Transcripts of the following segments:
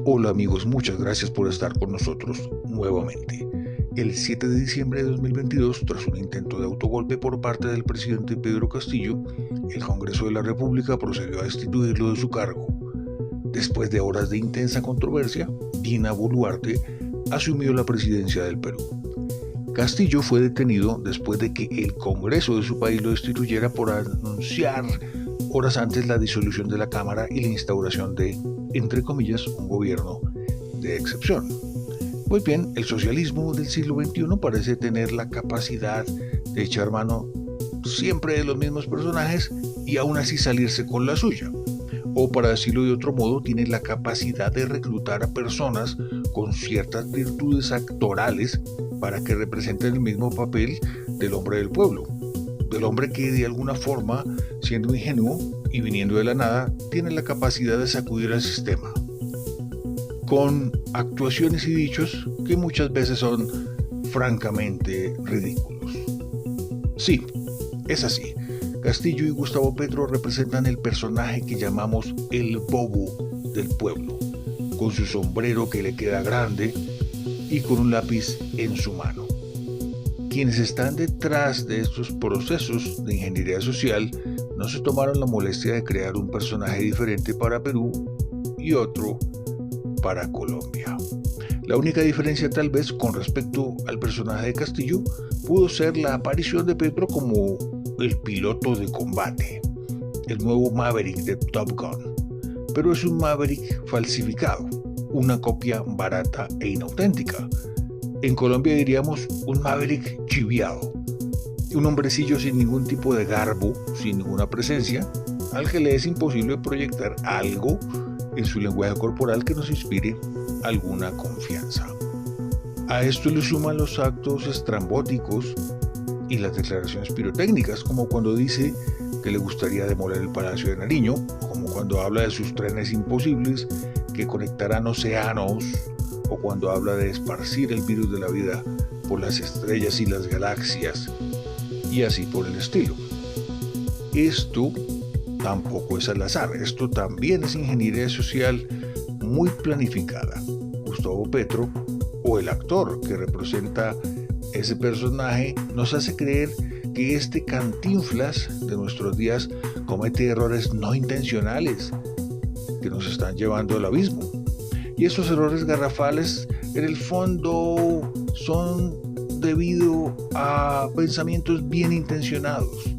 Hola amigos, muchas gracias por estar con nosotros nuevamente. El 7 de diciembre de 2022, tras un intento de autogolpe por parte del presidente Pedro Castillo, el Congreso de la República procedió a destituirlo de su cargo. Después de horas de intensa controversia, Dina Boluarte asumió la presidencia del Perú. Castillo fue detenido después de que el Congreso de su país lo destituyera por anunciar horas antes la disolución de la Cámara y la instauración de, entre comillas, un gobierno de excepción. Pues bien, el socialismo del siglo XXI parece tener la capacidad de echar mano siempre de los mismos personajes y aún así salirse con la suya. O para decirlo de otro modo, tiene la capacidad de reclutar a personas con ciertas virtudes actorales para que representen el mismo papel del hombre del pueblo, del hombre que de alguna forma, siendo ingenuo y viniendo de la nada, tiene la capacidad de sacudir al sistema, con actuaciones y dichos que muchas veces son francamente ridículos. Sí, es así. Castillo y Gustavo Petro representan el personaje que llamamos el bobo del pueblo, con su sombrero que le queda grande y con un lápiz en su mano. Quienes están detrás de estos procesos de ingeniería social no se tomaron la molestia de crear un personaje diferente para Perú y otro para Colombia. La única diferencia tal vez con respecto al personaje de Castillo pudo ser la aparición de Petro como el piloto de combate, el nuevo Maverick de Top Gun, pero es un Maverick falsificado, una copia barata e inauténtica. En Colombia diríamos un Maverick chiviado, un hombrecillo sin ningún tipo de garbo, sin ninguna presencia, al que le es imposible proyectar algo en su lenguaje corporal que nos inspire alguna confianza. A esto le suman los actos estrambóticos y las declaraciones pirotécnicas, como cuando dice que le gustaría demoler el Palacio de Nariño, como cuando habla de sus trenes imposibles que conectarán océanos, o cuando habla de esparcir el virus de la vida por las estrellas y las galaxias, y así por el estilo. Esto tampoco es al azar, esto también es ingeniería social muy planificada. Gustavo Petro, o el actor que representa ese personaje, nos hace creer que este Cantinflas de nuestros días comete errores no intencionales que nos están llevando al abismo. Y esos errores garrafales en el fondo son debido a pensamientos bien intencionados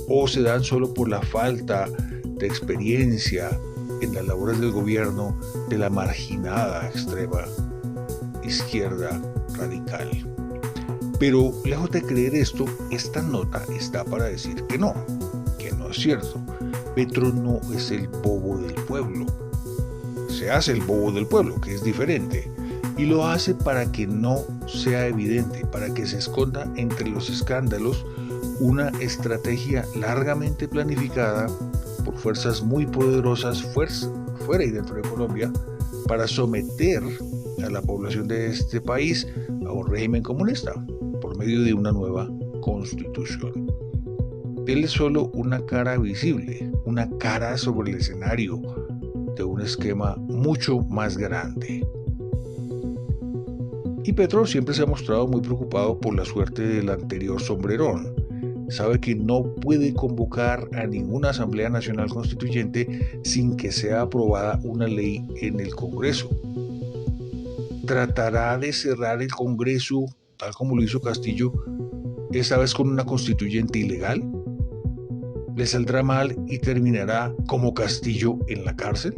o se dan solo por la falta de experiencia en las labores del gobierno de la marginada extrema izquierda radical. Pero lejos de creer esto, esta nota está para decir que no es cierto. Petro no es el bobo del pueblo. Se hace el bobo del pueblo, que es diferente, y lo hace para que no sea evidente, para que se esconda entre los escándalos una estrategia largamente planificada por fuerzas muy poderosas fuera y dentro de Colombia para someter a la población de este país a un régimen comunista por medio de una nueva constitución. Él es solo una cara visible, una cara sobre el escenario de un esquema mucho más grande. Y Petro siempre se ha mostrado muy preocupado por la suerte del anterior sombrerón. Sabe que no puede convocar a ninguna Asamblea Nacional Constituyente sin que sea aprobada una ley en el Congreso. Tratará de cerrar el Congreso, tal como lo hizo Castillo, esta vez con una constituyente ilegal. ¿Le saldrá mal y terminará como Castillo en la cárcel?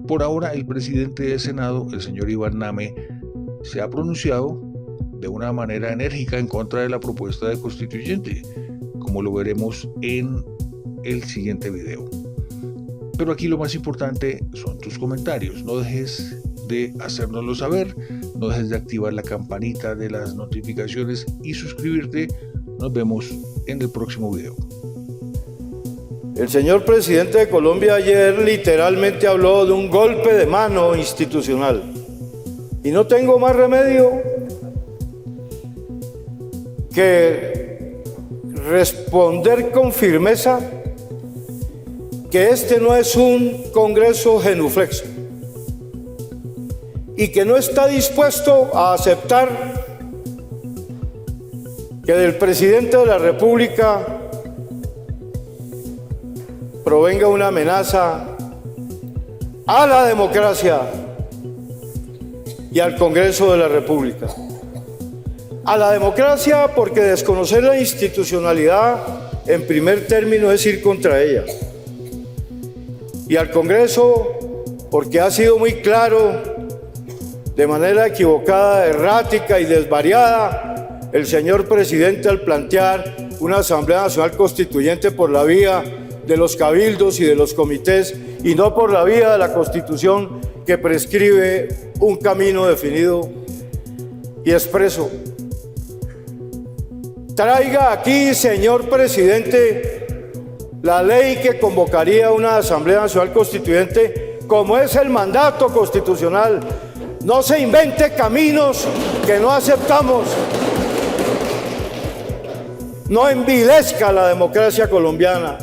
Por ahora, el presidente del Senado, el señor Iván Name, se ha pronunciado de una manera enérgica en contra de la propuesta de constituyente, como lo veremos en el siguiente video. Pero aquí lo más importante son tus comentarios. No dejes de hacérnoslo saber, no dejes de activar la campanita de las notificaciones y suscribirte. Nos vemos en el próximo video. El señor presidente de Colombia ayer literalmente habló de un golpe de mano institucional. Y no tengo más remedio que responder con firmeza que este no es un Congreso genuflexo. y que no está dispuesto a aceptar que del presidente de la República provenga una amenaza a la democracia y al Congreso de la República. A la democracia porque desconocer la institucionalidad en primer término es ir contra ella. Y al Congreso porque ha sido muy claro, de manera equivocada, errática y desvariada, el señor presidente al plantear una Asamblea Nacional Constituyente por la vía de los cabildos y de los comités y no por la vía de la Constitución que prescribe un camino definido y expreso. Traiga aquí, señor presidente, la ley que convocaría una Asamblea Nacional Constituyente como es el mandato constitucional. No se invente caminos que no aceptamos. No envilezca la democracia colombiana.